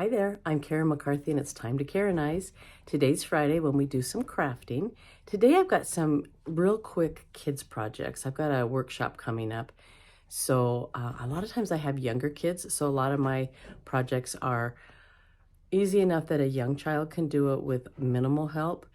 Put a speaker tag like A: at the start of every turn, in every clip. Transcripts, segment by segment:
A: Hi there, I'm Karen McCarthy and it's time to Karen-ize. Today's Friday when we do some crafting. Today I've got some real quick kids projects. I've got a workshop coming up. So a lot of times I have younger kids, so a lot of my projects are easy enough that a young child can do it with minimal help.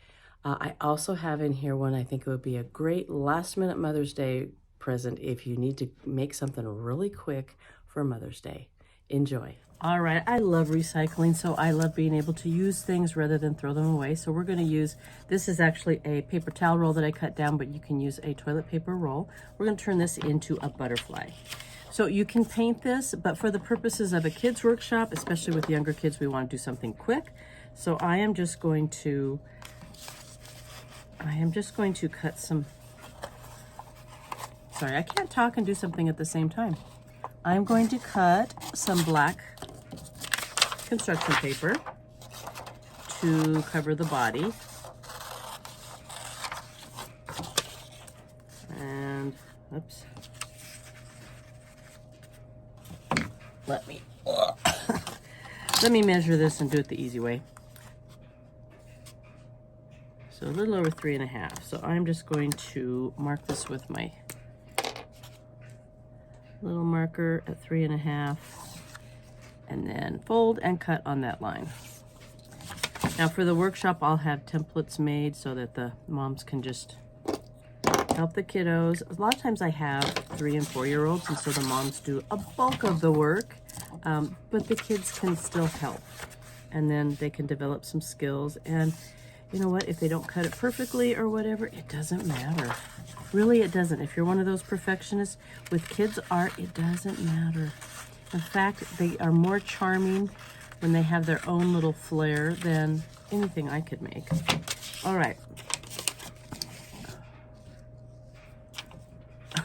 A: I also have in here one I think it would be a great last minute Mother's Day present if you need to make something really quick for Mother's Day. Enjoy. All right, I love recycling, so I love being able to use things rather than throw them away. So we're gonna use, this is actually a paper towel roll that I cut down, but you can use a toilet paper roll. We're gonna turn this into a butterfly. So you can paint this, but for the purposes of a kid's workshop, especially with younger kids, we wanna do something quick. So I am just going to cut some, sorry, I can't talk and do something at the same time. I'm going to cut some black construction paper to cover the body. And, oops. Let me measure this and do it the easy way. So a little over 3.5. So I'm just going to mark this with my little marker at 3.5. And then fold and cut on that line. Now for the workshop, I'll have templates made so that the moms can just help the kiddos. A lot of times I have 3- and 4-year-olds, and so the moms do a bulk of the work, but the kids can still help. And then they can develop some skills. And you know what, if they don't cut it perfectly or whatever, it doesn't matter. Really, it doesn't. If you're one of those perfectionists, with kids' art, it doesn't matter. In fact, they are more charming when they have their own little flair than anything I could make. All right.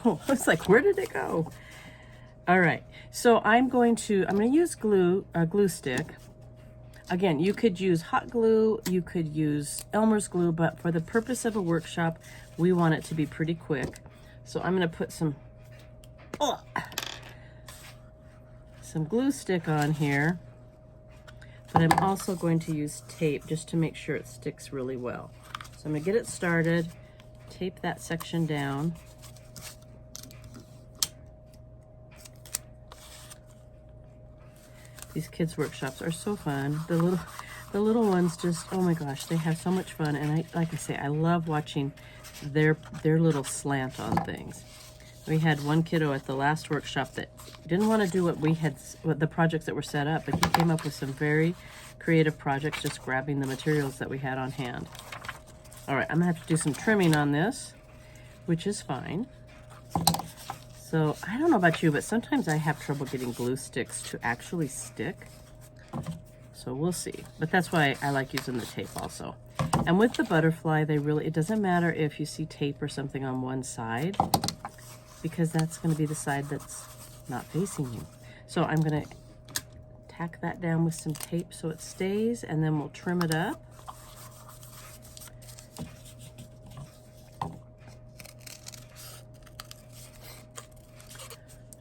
A: Oh, I was like, where did it go? All right. So I'm going to use glue, a glue stick. Again, you could use hot glue, you could use Elmer's glue, but for the purpose of a workshop, we want it to be pretty quick. So I'm going to put some glue stick on here, but I'm also going to use tape just to make sure it sticks really well. So I'm going to get it started, tape that section down. These kids' workshops are so fun. The little ones just, oh my gosh, they have so much fun. And like I say, I love watching their little slant on things. We had one kiddo at the last workshop that didn't want to do what the projects that were set up, but he came up with some very creative projects, just grabbing the materials that we had on hand. All right, I'm gonna have to do some trimming on this, which is fine. So I don't know about you, but sometimes I have trouble getting glue sticks to actually stick. So we'll see, but that's why I like using the tape also. And with the butterfly, it doesn't matter if you see tape or something on one side, because that's going to be the side that's not facing you. So I'm going to tack that down with some tape so it stays, and then we'll trim it up.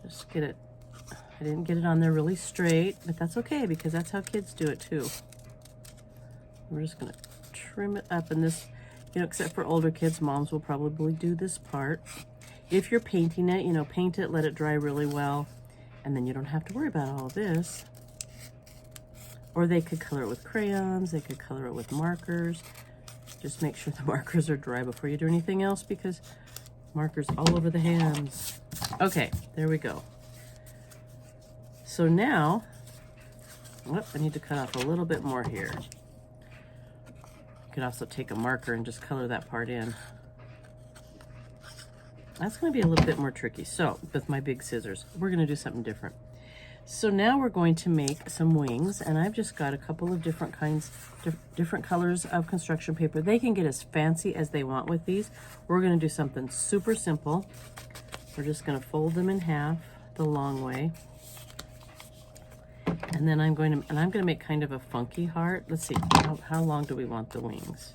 A: Just get it. I didn't get it on there really straight, but that's okay because that's how kids do it too. We're just going to trim it up, and this, except for older kids, moms will probably do this part. If you're painting it, paint it, let it dry really well, and then you don't have to worry about all of this. Or they could color it with crayons, they could color it with markers. Just make sure the markers are dry before you do anything else, because markers all over the hands. Okay, there we go. So now, I need to cut off a little bit more here. You could also take a marker and just color that part in. That's going to be a little bit more tricky. So with my big scissors, we're going to do something different. So now we're going to make some wings, and I've just got a couple of different colors of construction paper. They can get as fancy as they want with these. We're going to do something super simple. We're just going to fold them in half the long way. And then I'm going to make kind of a funky heart. Let's see, how long do we want the wings?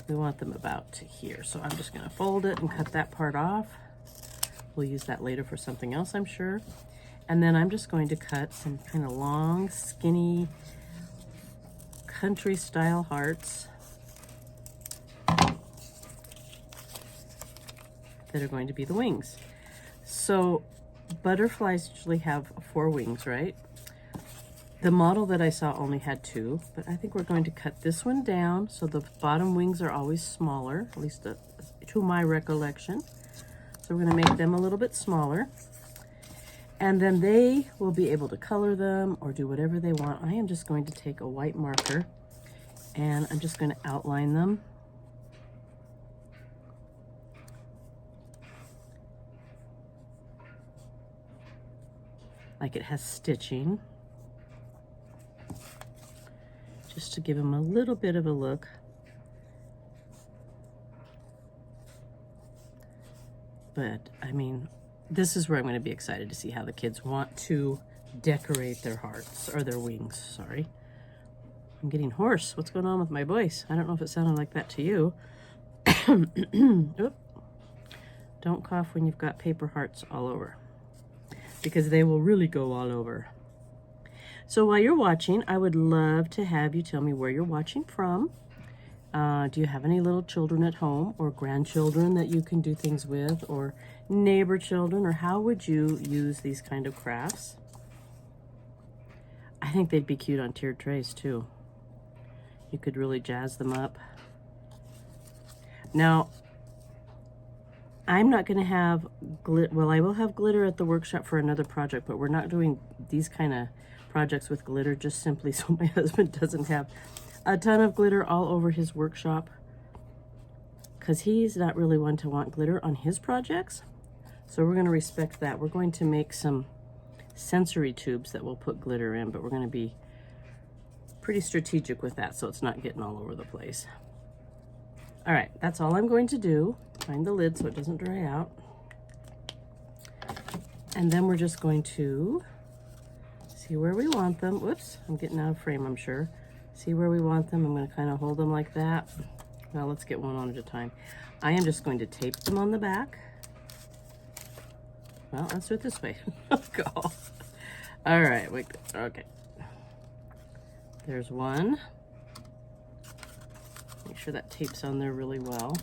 A: We want them about to here. So I'm just going to fold it and cut that part off. We'll use that later for something else, I'm sure. And then I'm just going to cut some kind of long, skinny, country style hearts that are going to be the wings. So butterflies usually have 4 wings, right? The model that I saw only had 2, but I think we're going to cut this one down so the bottom wings are always smaller, at least to my recollection. So we're going to make them a little bit smaller. And then they will be able to color them or do whatever they want. I am just going to take a white marker and I'm just going to outline them. Like it has stitching. Just to give them a little bit of a look. But I mean, this is where I'm going to be excited to see how the kids want to decorate their hearts, or their wings, sorry. I'm getting hoarse. What's going on with my voice? I don't know if it sounded like that to you. Oop. Don't cough when you've got paper hearts all over, because they will really go all over. So while you're watching, I would love to have you tell me where you're watching from. Do you have any little children at home or grandchildren that you can do things with, or neighbor children, or how would you use these kind of crafts? I think they'd be cute on tiered trays too. You could really jazz them up. Now, I'm not going to have glitter. Well, I will have glitter at the workshop for another project, but we're not doing these kind of projects with glitter, just simply so my husband doesn't have a ton of glitter all over his workshop, because he's not really one to want glitter on his projects. So we're going to respect that. We're going to make some sensory tubes that we'll put glitter in, but we're going to be pretty strategic with that so it's not getting all over the place. All right, that's all I'm going to do. Find the lid so it doesn't dry out. And then we're just going to see where we want them. Whoops, I'm getting out of frame, I'm sure. See where we want them. I'm going to kind of hold them like that. Now let's get one on at a time. I am just going to tape them on the back. Well, let's do it this way. Let's go. All right, wait, okay. There's one. Make sure that tape's on there really well.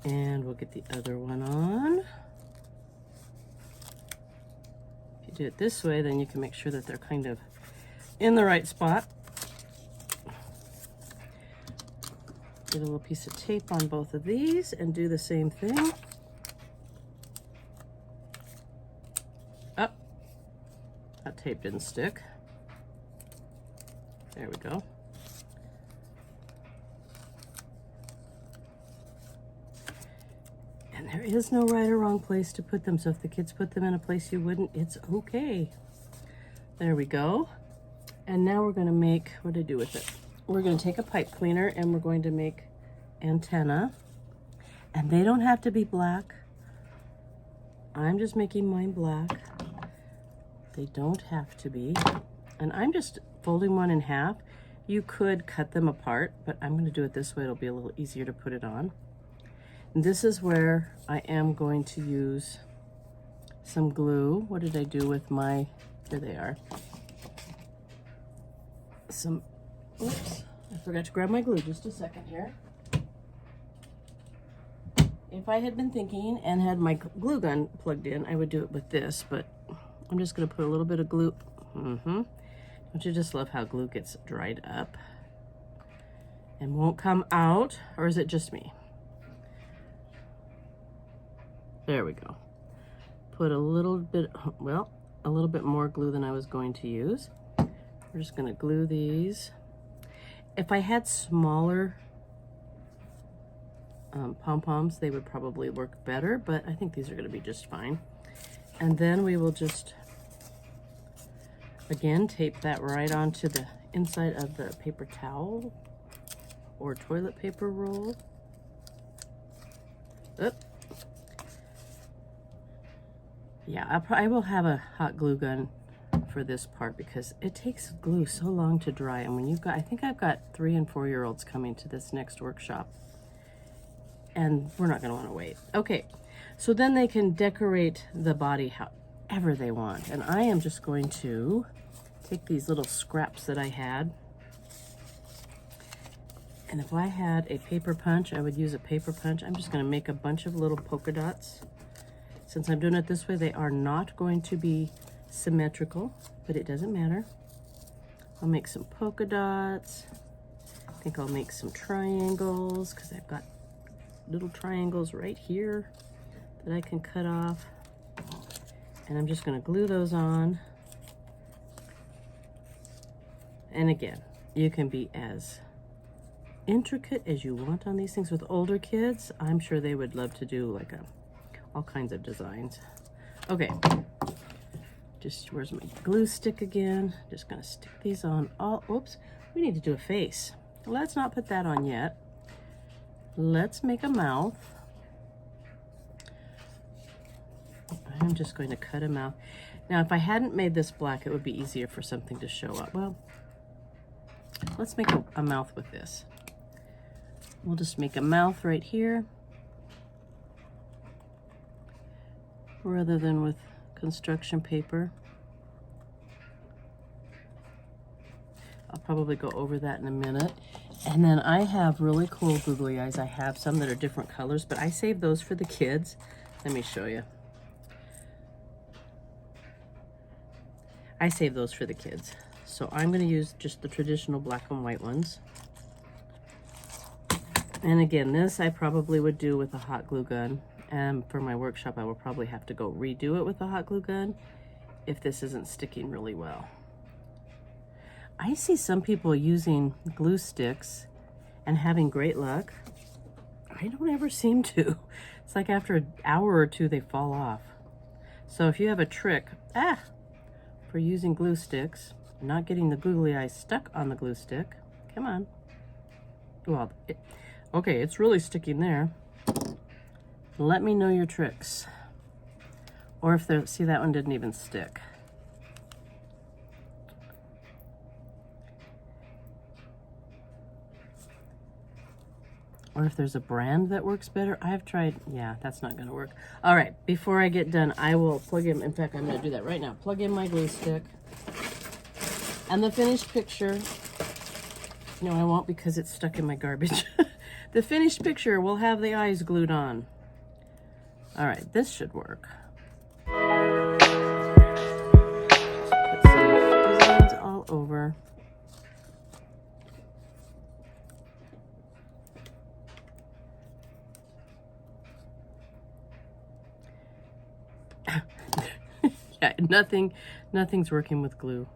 A: And we'll get the other one on. If you do it this way, then you can make sure that they're kind of in the right spot. Get a little piece of tape on both of these and do the same thing. Oh, that tape didn't stick. There we go. And there is no right or wrong place to put them, so if the kids put them in a place you wouldn't, it's okay. There we go. And now we're going to make, what do I do with it? We're going to take a pipe cleaner and we're going to make antenna. And they don't have to be black. I'm just making mine black. They don't have to be. And I'm just folding one in half. You could cut them apart, but I'm going to do it this way. It'll be a little easier to put it on. And this is where I am going to use some glue. What did I do with my, here they are. Some, oops, I forgot to grab my glue. Just a second here. If I had been thinking and had my glue gun plugged in, I would do it with this, but I'm just going to put a little bit of glue. Don't you just love how glue gets dried up and won't come out? Or is it just me? There we go. Put a little bit, well, a little bit more glue than I was going to use. We're just going to glue these. If I had smaller pom-poms, they would probably work better, but I think these are going to be just fine. And then we will just, again, tape that right onto the inside of the paper towel or toilet paper roll. Oop. Yeah, I will have a hot glue gun for this part because it takes glue so long to dry. And when you've got, I think I've got 3- and 4-year-olds coming to this next workshop. and we're not going to want to wait. Okay, so then they can decorate the body however they want. And I am just going to take these little scraps that I had. And if I had a paper punch, I would use a paper punch. I'm just going to make a bunch of little polka dots. Since I'm doing it this way, they are not going to be symmetrical, but it doesn't matter. I'll make some polka dots. I think I'll make some triangles because I've got little triangles right here that I can cut off. And I'm just going to glue those on. And again, you can be as intricate as you want on these things. With older kids, I'm sure they would love to do like all kinds of designs. Okay, just where's my glue stick again? Just going to stick these on all. Oops, we need to do a face. Let's not put that on yet. Let's make a mouth. I'm just going to cut a mouth. Now, if I hadn't made this black, it would be easier for something to show up. Well, let's make a mouth with this. We'll just make a mouth right here, rather than with construction paper. I'll probably go over that in a minute. And then I have really cool googly eyes. I have some that are different colors, but I save those for the kids. Let me show you. I save those for the kids. So I'm going to use just the traditional black and white ones. And again, this I probably would do with a hot glue gun. And for my workshop, I will probably have to go redo it with a hot glue gun if this isn't sticking really well. I see some people using glue sticks and having great luck. I don't ever seem to. It's like after an hour or two, they fall off. So if you have a trick, for using glue sticks, not getting the googly eyes stuck on the glue stick, come on. Well, okay, it's really sticking there. Let me know your tricks. Or if they're, see, that one didn't even stick. Or if there's a brand that works better. I've tried, yeah, that's not gonna work. All right, before I get done, I will plug in fact, I'm gonna do that right now. Plug in my glue stick. And the finished picture, no, I won't because it's stuck in my garbage. The finished picture will have the eyes glued on. All right, this should work. Just put some designs all over. Yeah, nothing's working with glue.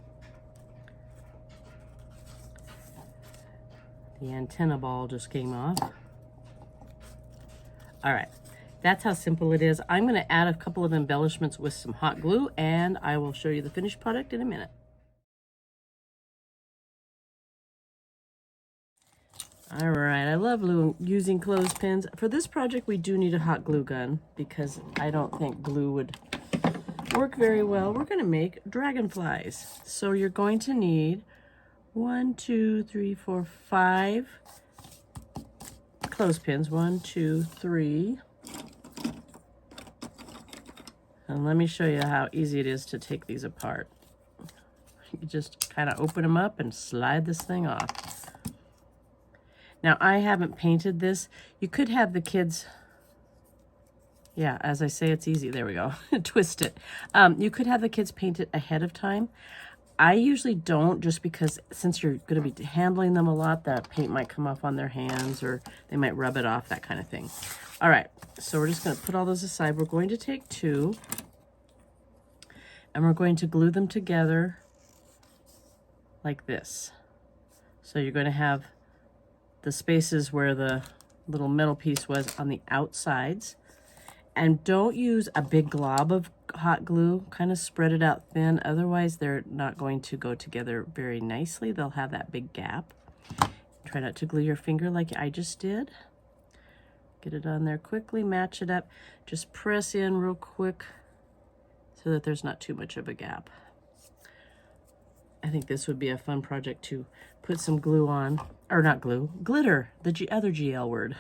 A: The antenna ball just came off. All right, that's how simple it is. I'm gonna add a couple of embellishments with some hot glue and I will show you the finished product in a minute. All right, I love using clothespins. For this project, we do need a hot glue gun because I don't think glue would work very well. We're gonna make dragonflies. So you're going to need 1, 2, 3, 4, 5 clothespins. 1, 2, 3. And let me show you how easy it is to take these apart. You just kind of open them up and slide this thing off. Now, I haven't painted this. You could have the kids, yeah, as I say, it's easy. There we go. Twist it. You could have the kids paint it ahead of time. I usually don't, just because since you're going to be handling them a lot, that paint might come off on their hands or they might rub it off, that kind of thing. All right, so we're just going to put all those aside. We're going to take 2 and we're going to glue them together like this. So you're going to have the spaces where the little metal piece was on the outsides. And don't use a big glob of hot glue. Kind of spread it out thin. Otherwise, they're not going to go together very nicely. They'll have that big gap. Try not to glue your finger like I just did. Get it on there quickly. Match it up. Just press in real quick so that there's not too much of a gap. I think this would be a fun project to put some glue on. Or not glue. Glitter. The other GL word.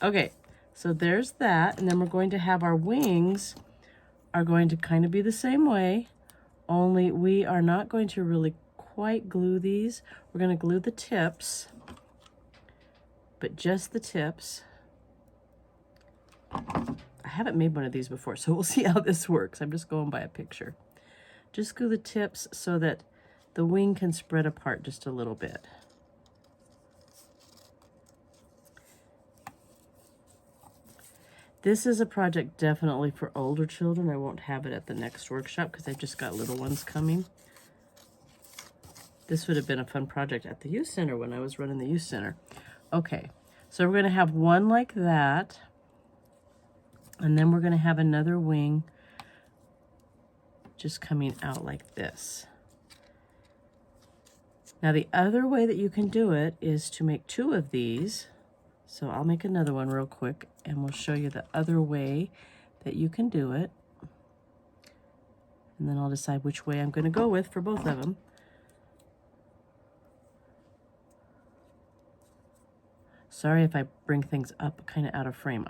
A: Okay, so there's that. And then we're going to have our wings are going to kind of be the same way, only we are not going to really quite glue these. We're going to glue the tips, but just the tips. I haven't made one of these before, so we'll see how this works. I'm just going by a picture. Just glue the tips so that the wing can spread apart just a little bit. This is a project definitely for older children. I won't have it at the next workshop because I've just got little ones coming. This would have been a fun project at the youth center when I was running the youth center. Okay, so we're going to have one like that, and then we're going to have another wing just coming out like this. Now the other way that you can do it is to make two of these. So I'll make another one real quick and we'll show you the other way that you can do it. And then I'll decide which way I'm going to go with for both of them. Sorry if I bring things up kind of out of frame.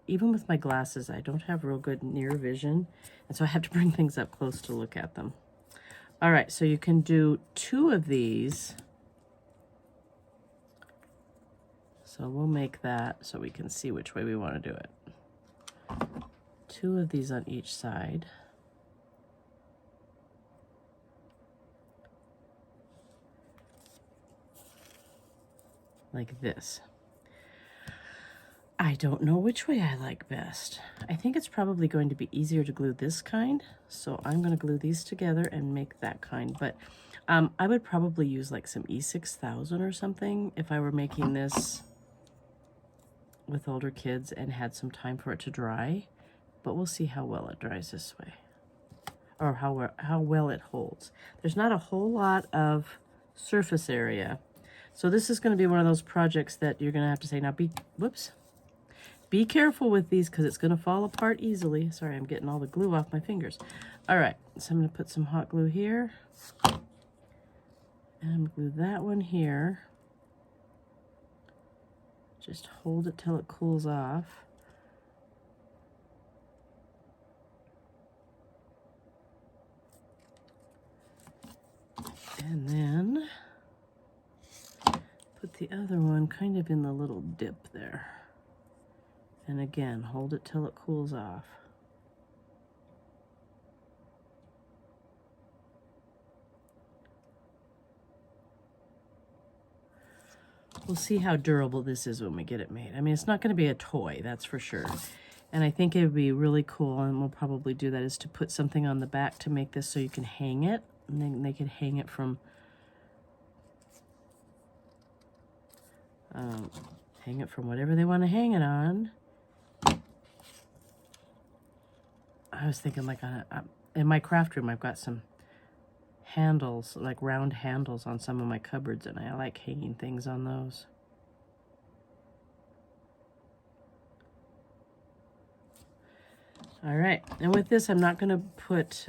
A: Even with my glasses, I don't have real good near vision, and so I have to bring things up close to look at them. All right, so you can do two of these. So we'll make that so we can see which way we want to do it. Two of these on each side. Like this. I don't know which way I like best. I think it's probably going to be easier to glue this kind, so I'm going to glue these together and make that kind. But I would probably use like some E6000 or something if I were making this with older kids and had some time for it to dry. But we'll see how well it dries this way, or how well it holds. There's not a whole lot of surface area, so this is going to be one of those projects that you're going to have to say, now be careful with these because it's going to fall apart easily. Sorry, I'm getting all the glue off my fingers. All right, so I'm going to put some hot glue here. And I'm going to glue that one here. Just hold it till it cools off. And then put the other one kind of in the little dip there. And again, hold it till it cools off. We'll see how durable this is when we get it made. I mean, it's not going to be a toy, that's for sure. And I think it would be really cool, and we'll probably do that, is to put something on the back to make this so you can hang it. And then they can hang it from whatever they want to hang it on. I was thinking like in my craft room, I've got some handles, like round handles on some of my cupboards, and I like hanging things on those. All right, and with this, I'm not going to put,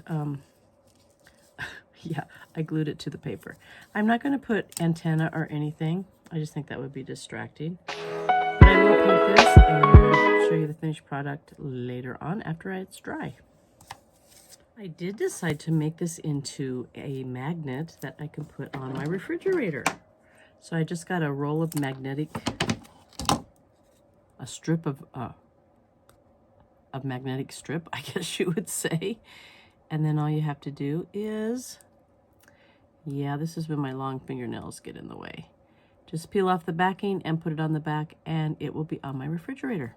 A: yeah, I glued it to the paper. I'm not going to put antenna or anything. I just think that would be distracting. But I will paint this and show you the finished product later on after it's dry. I did decide to make this into a magnet that I can put on my refrigerator. So I just got a roll of strip of magnetic strip, I guess you would say. And then all you have to do is, yeah, this is when my long fingernails get in the way. Just peel off the backing and put it on the back, and it will be on my refrigerator.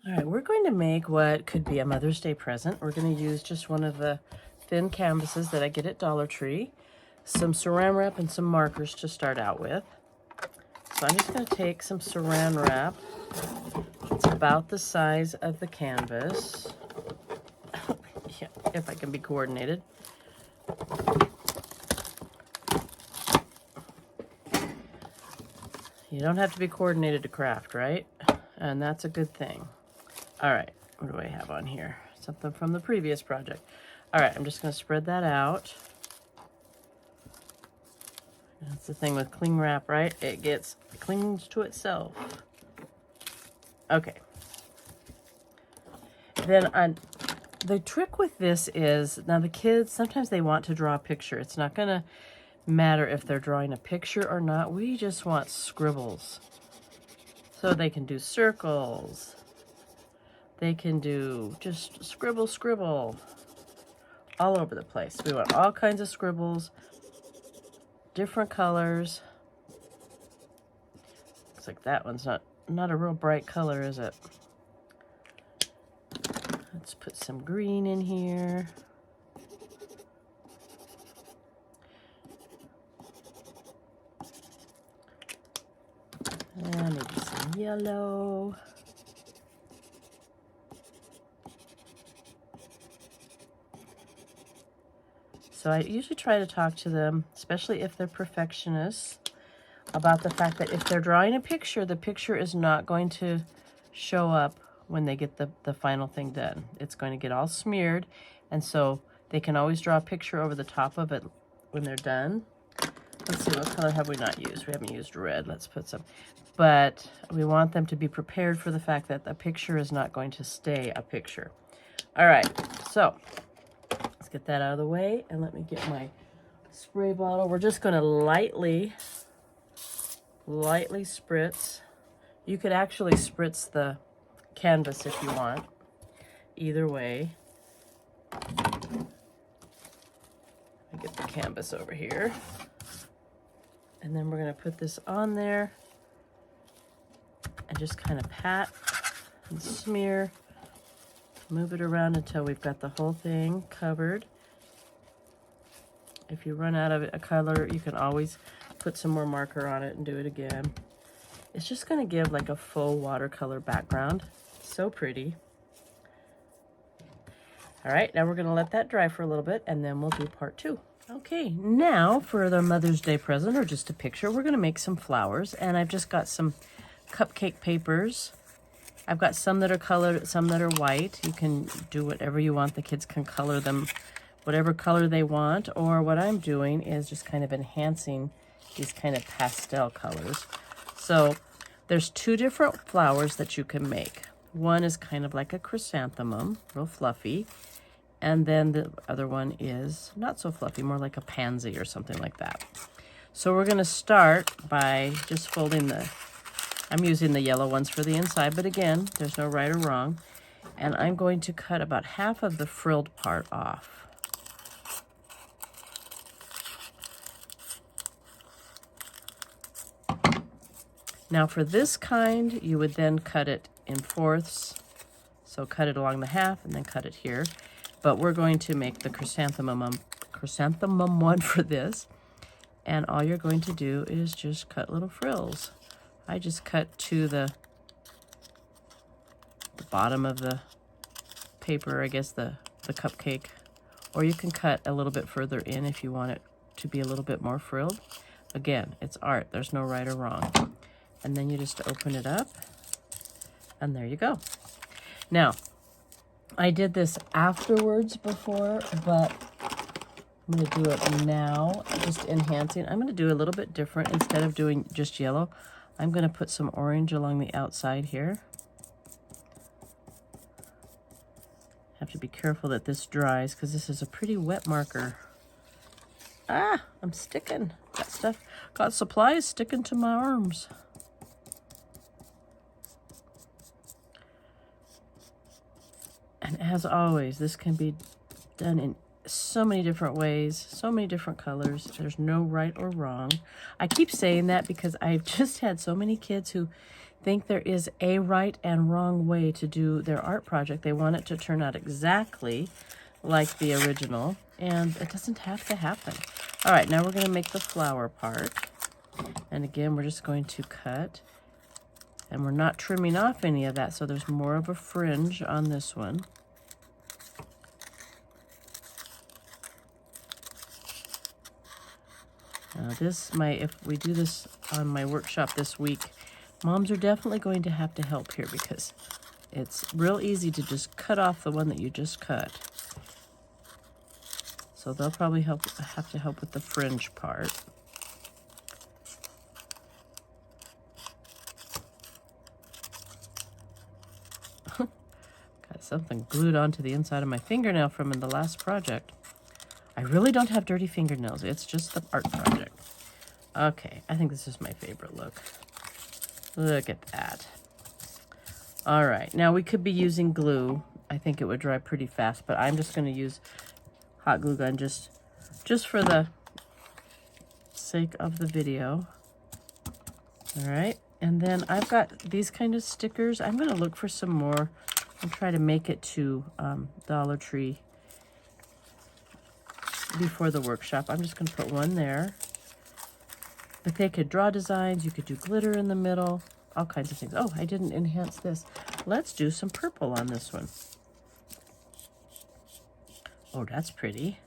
A: All right, we're going to make what could be a Mother's Day present. We're going to use just one of the thin canvases that I get at Dollar Tree, some saran wrap and some markers to start out with. So I'm just going to take some saran wrap. It's about the size of the canvas. Yeah, if I can be coordinated. You don't have to be coordinated to craft, right? And that's a good thing. All right, what do I have on here? Something from the previous project. All right, I'm just going to spread that out. That's the thing with cling wrap, right? It clings to itself. Okay. Then the trick with this is, now the kids, sometimes they want to draw a picture. It's not going to matter if they're drawing a picture or not. We just want scribbles. So they can do circles. They can do just scribble, scribble all over the place. We want all kinds of scribbles, different colors. Looks like that one's not a real bright color, is it? Let's put some green in here. And maybe some yellow. So I usually try to talk to them, especially if they're perfectionists, about the fact that if they're drawing a picture, the picture is not going to show up when they get the final thing done. It's going to get all smeared, and so they can always draw a picture over the top of it when they're done. Let's see, what color have we not used? We haven't used red. Let's put some. But we want them to be prepared for the fact that the picture is not going to stay a picture. All right, so let's get that out of the way, and let me get my spray bottle. We're just going to lightly spritz. You could actually spritz the canvas if you want. Either way. I get the canvas over here. And then we're going to put this on there and just kind of pat and smear. Move it around until we've got the whole thing covered. If you run out of a color, you can always put some more marker on it and do it again. It's just going to give like a full watercolor background. So pretty. All right, now we're going to let that dry for a little bit, and then we'll do part 2. Okay, now for the Mother's Day present, or just a picture, we're going to make some flowers. And I've just got some cupcake papers. I've got some that are colored, some that are white. You can do whatever you want. The kids can color them whatever color they want. Or what I'm doing is just kind of enhancing these kind of pastel colors. So there's 2 different flowers that you can make. One is kind of like a chrysanthemum, real fluffy. And then the other one is not so fluffy, more like a pansy or something like that. So we're going to start by just folding I'm using the yellow ones for the inside, but again, there's no right or wrong. And I'm going to cut about half of the frilled part off. Now for this kind, you would then cut it in 4ths. So cut it along the half and then cut it here. But we're going to make the chrysanthemum one for this. And all you're going to do is just cut little frills. I just cut to the bottom of the paper, I guess the cupcake. Or you can cut a little bit further in if you want it to be a little bit more frilled. Again, it's art. There's no right or wrong. And then you just open it up, and there you go. Now, I did this afterwards before, but I'm going to do it now, just enhancing. I'm going to do a little bit different. Instead of doing just yellow, I'm going to put some orange along the outside here. Have to be careful that this dries because this is a pretty wet marker. Ah, I'm sticking. That stuff, got supplies sticking to my arms. And as always, this can be done in so many different ways, so many different colors. There's no right or wrong. I keep saying that because I've just had so many kids who think there is a right and wrong way to do their art project. They want it to turn out exactly like the original, and it doesn't have to happen. All right, now we're going to make the flower part. And again, we're just going to cut. And we're not trimming off any of that, so there's more of a fringe on this one. Now if we do this on my workshop this week, moms are definitely going to have to help here because it's real easy to just cut off the one that you just cut. So they'll probably have to help with the fringe part. got something glued onto the inside of my fingernail from the last project. I really don't have dirty fingernails. It's just the art project. Okay, I think this is my favorite look. Look at that. All right, now we could be using glue. I think it would dry pretty fast, but I'm just going to use hot glue gun just for the sake of the video. All right, and then I've got these kind of stickers. I'm going to look for some more and try to make it to Dollar Tree before the workshop. I'm just going to put one there. But they could draw designs. You could do glitter in the middle, all kinds of things. Oh, I didn't enhance this. Let's do some purple on this one. Oh, that's pretty.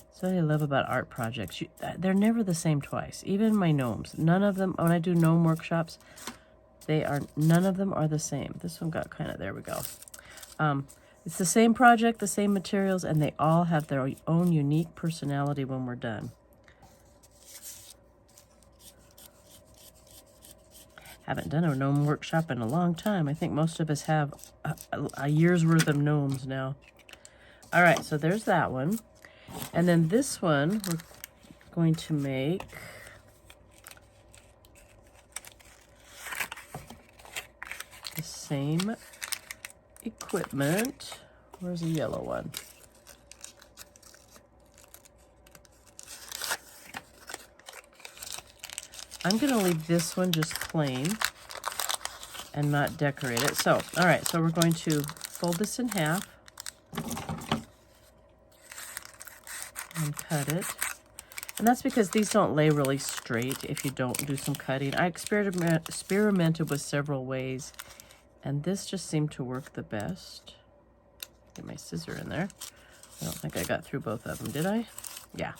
A: That's what I love about art projects. They're never the same twice. Even my gnomes, none of them, when I do gnome workshops, none of them are the same. This one got kind of, there we go. It's the same project, the same materials, and they all have their own unique personality when we're done. Haven't done a gnome workshop in a long time. I think most of us have a year's worth of gnomes now. All right, so there's that one. And then this one, we're going to make the same equipment. Where's the yellow one? I'm going to leave this one just plain and not decorate it. So, all right, so we're going to fold this in half and cut it. And that's because these don't lay really straight if you don't do some cutting. I experimented with several ways, and this just seemed to work the best. Get my scissor in there. I don't think I got through both of them, did I? Yeah.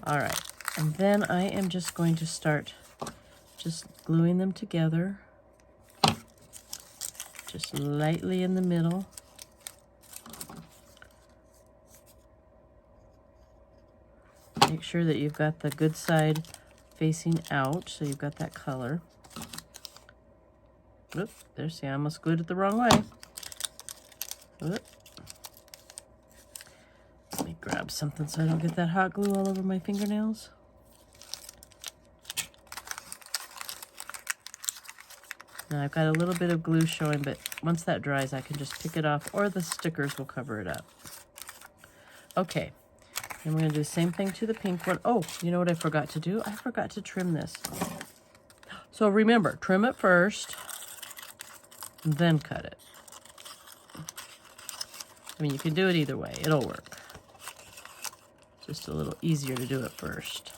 A: All right. And then I am just going to start just gluing them together. Just lightly in the middle. Make sure that you've got the good side facing out, so you've got that color. Oop, there, see, I almost glued it the wrong way. Oop. Let me grab something so I don't get that hot glue all over my fingernails. Now I've got a little bit of glue showing, but once that dries, I can just pick it off, or the stickers will cover it up. Okay, and we're going to do the same thing to the pink one. Oh, you know what I forgot to do? I forgot to trim this. So remember, trim it first, then cut it. I mean, you can do it either way. It'll work. Just a little easier to do it first.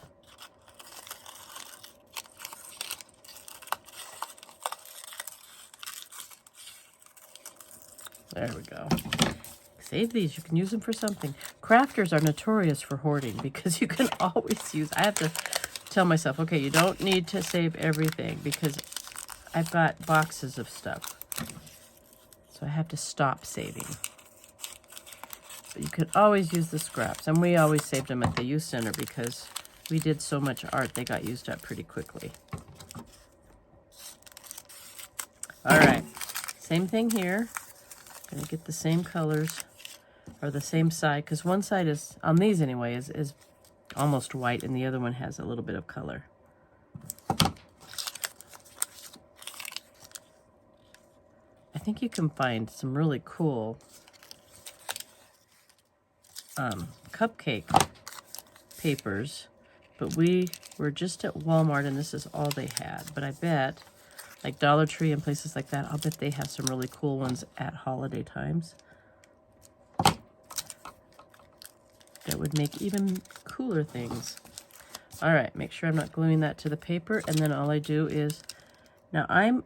A: There we go. Save these. You can use them for something. Crafters are notorious for hoarding because you can always use... I have to tell myself, okay, you don't need to save everything because I've got boxes of stuff. So I have to stop saving. But you could always use the scraps. And we always saved them at the youth center because we did so much art, they got used up pretty quickly. All right. Same thing here. Gonna get the same colors, or the same side, because one side is, on these anyway, is almost white, and the other one has a little bit of color. I think you can find some really cool cupcake papers, but we were just at Walmart, and this is all they had. But I bet, like Dollar Tree and places like that, I'll bet they have some really cool ones at holiday times that would make even cooler things. All right, make sure I'm not gluing that to the paper, and then all I do is, now I'm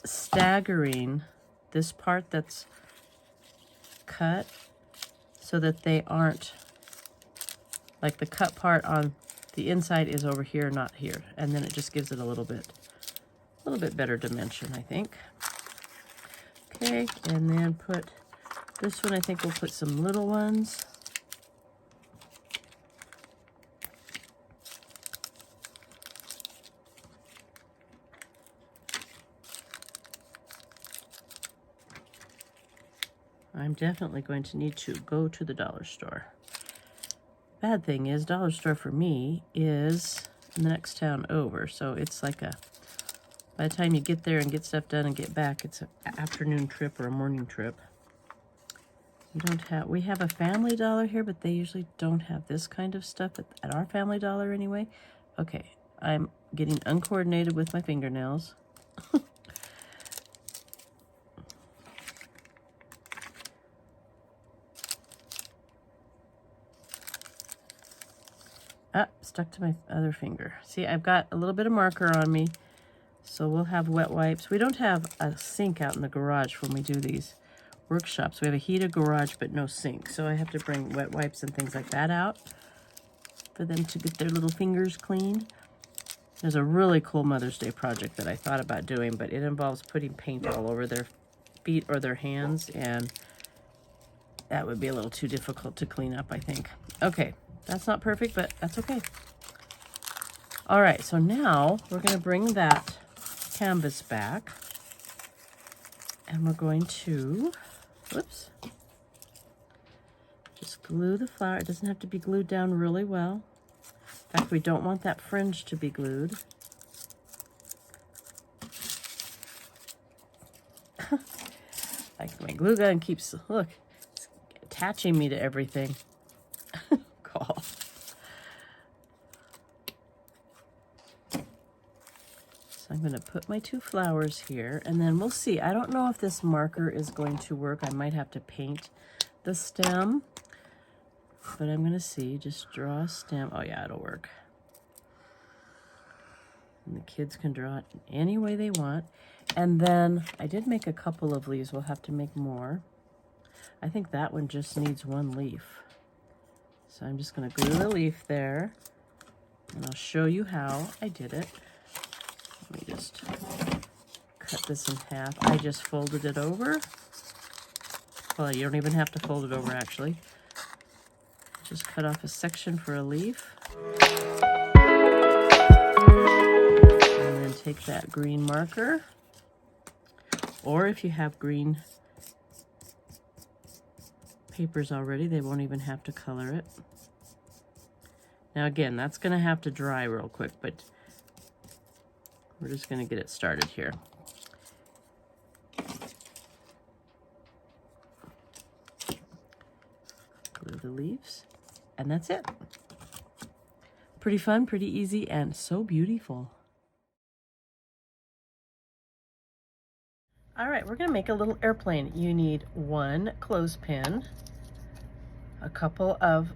A: staggering this part that's cut so that they aren't, like the cut part on the inside is over here, not here, and then it just gives it a little bit better dimension, I think. Okay, and then put this one, I think we'll put some little ones. I'm definitely going to need to go to the dollar store. Bad thing is, dollar store for me is in the next town over, so it's like by the time you get there and get stuff done and get back, it's an afternoon trip or a morning trip. We have a Family Dollar here, but they usually don't have this kind of stuff at our Family Dollar anyway. Okay, I'm getting uncoordinated with my fingernails. Ah, stuck to my other finger. See, I've got a little bit of marker on me, so we'll have wet wipes. We don't have a sink out in the garage when we do these workshops. We have a heated garage, but no sink, so I have to bring wet wipes and things like that out for them to get their little fingers clean. There's a really cool Mother's Day project that I thought about doing, but it involves putting paint all over their feet or their hands, and that would be a little too difficult to clean up, I think. Okay. That's not perfect, but that's okay. All right, so now we're going to bring that canvas back. And we're going to, whoops, just glue the flower. It doesn't have to be glued down really well. In fact, we don't want that fringe to be glued. Like my glue gun keeps, look, it's attaching me to everything. So I'm going to put my two flowers here, and then we'll see. I don't know if this marker is going to work. I might have to paint the stem, but I'm going to see. Just draw a stem. Oh yeah, it'll work. And the kids can draw it any way they want. And then I did make a couple of leaves. We'll have to make more. I think that one just needs one leaf. So I'm just going to glue the leaf there, and I'll show you how I did it. Let me just cut this in half. I just folded it over. Well, you don't even have to fold it over, actually. Just cut off a section for a leaf. And then take that green marker. Or if you have green papers already, they won't even have to color it. Now again, that's going to have to dry real quick, but we're just going to get it started here. Glue the leaves, and that's it. Pretty fun, pretty easy, and so beautiful. All right, we're going to make a little airplane. You need one clothespin, a couple of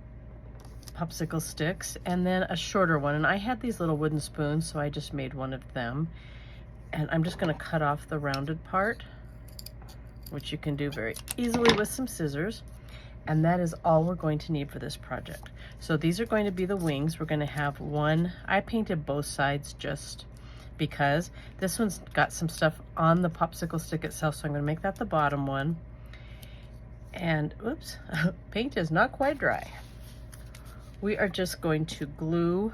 A: popsicle sticks, and then a shorter one. And I had these little wooden spoons, so I just made one of them. And I'm just going to cut off the rounded part, which you can do very easily with some scissors. And that is all we're going to need for this project. So these are going to be the wings. We're going to have one. I painted both sides just because this one's got some stuff on the popsicle stick itself, so I'm going to make that the bottom one. And oops, paint is not quite dry. We are just going to glue.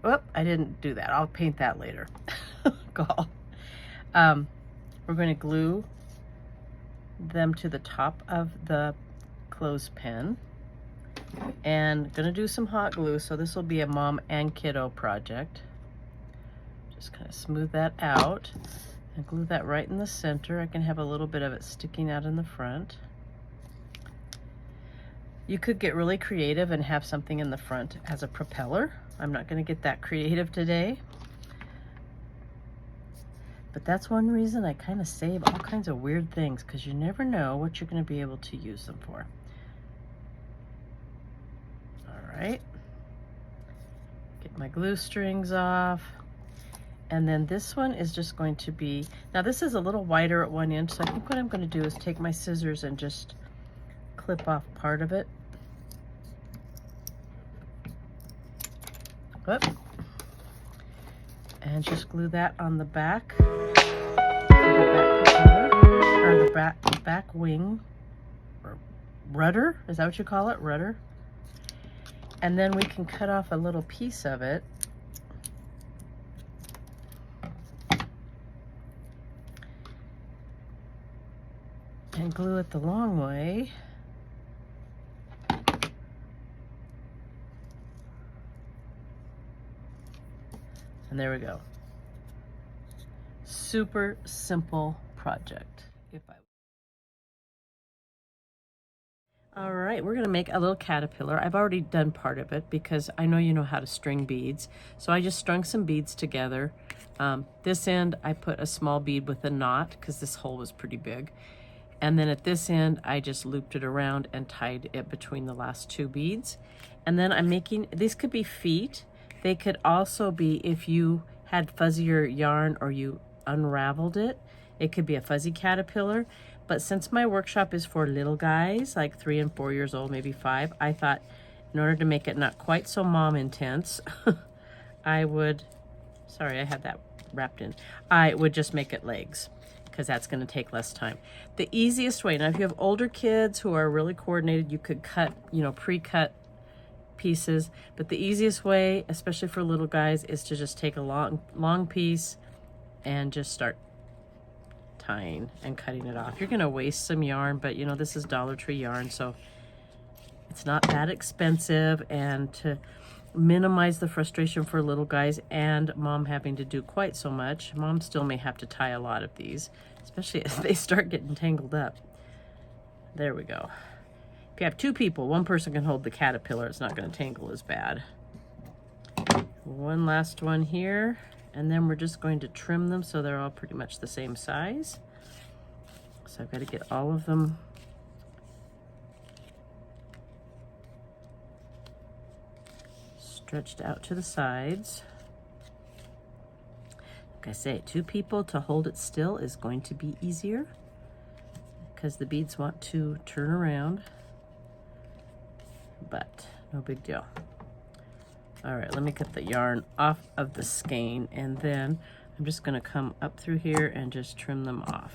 A: Oh, I didn't do that. I'll paint that later. Call. We're going to glue them to the top of the clothespin, and going to do some hot glue. So this will be a mom and kiddo project. Just kind of smooth that out and glue that right in the center. I can have a little bit of it sticking out in the front. You could get really creative and have something in the front as a propeller. I'm not going to get that creative today. But that's one reason I kind of save all kinds of weird things, because you never know what you're going to be able to use them for. All right. Get my glue strings off. And then this one is just going to be, now this is a little wider at one end, so I think what I'm going to do is take my scissors and just clip off part of it. Whoop. And just glue that on the back, or the back wing, or rudder, is that what you call it, rudder? And then we can cut off a little piece of it. glue it the long way. And there we go. Super simple project. All right, we're gonna make a little caterpillar. I've already done part of it because I know you know how to string beads. So I just strung some beads together. This end, I put a small bead with a knot because this hole was pretty big. And then at this end, I just looped it around and tied it between the last two beads. And then I'm making, these could be feet. They could also be, if you had fuzzier yarn or you unraveled it, it could be a fuzzy caterpillar. But since my workshop is for little guys, like 3 and 4 years old, maybe 5, I thought in order to make it not quite so mom intense, I would, sorry, I had that wrapped in. I would just make it legs because that's going to take less time. The easiest way, now if you have older kids who are really coordinated, you could cut, you know, pre-cut pieces, but the easiest way, especially for little guys, is to just take a long piece and just start tying and cutting it off. You're going to waste some yarn, but you know, this is Dollar Tree yarn, so it's not that expensive. And to minimize the frustration for little guys and mom having to do quite so much, mom still may have to tie a lot of these, especially as they start getting tangled up. There we go. If you have 2 people, one person can hold the caterpillar. It's not going to tangle as bad. One last one here. And then we're just going to trim them so they're all pretty much the same size. So I've got to get all of them stretched out to the sides. Like I say, 2 people to hold it still is going to be easier because the beads want to turn around, but no big deal. All right, let me get the yarn off of the skein, and then I'm just gonna come up through here and just trim them off.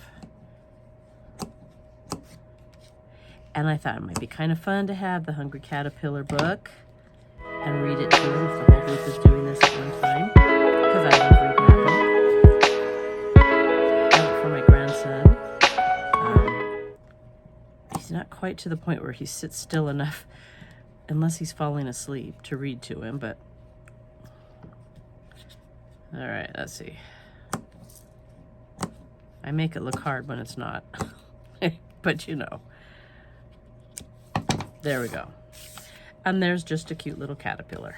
A: And I thought it might be kind of fun to have the Hungry Caterpillar book and read it to them if the whole group is doing this at one time, because I love reading that book. I have it for my grandson. He's not quite to the point where he sits still enough, unless he's falling asleep, to read to him, but all right, let's see. I make it look hard when it's not, but you know. There we go. And there's just a cute little caterpillar.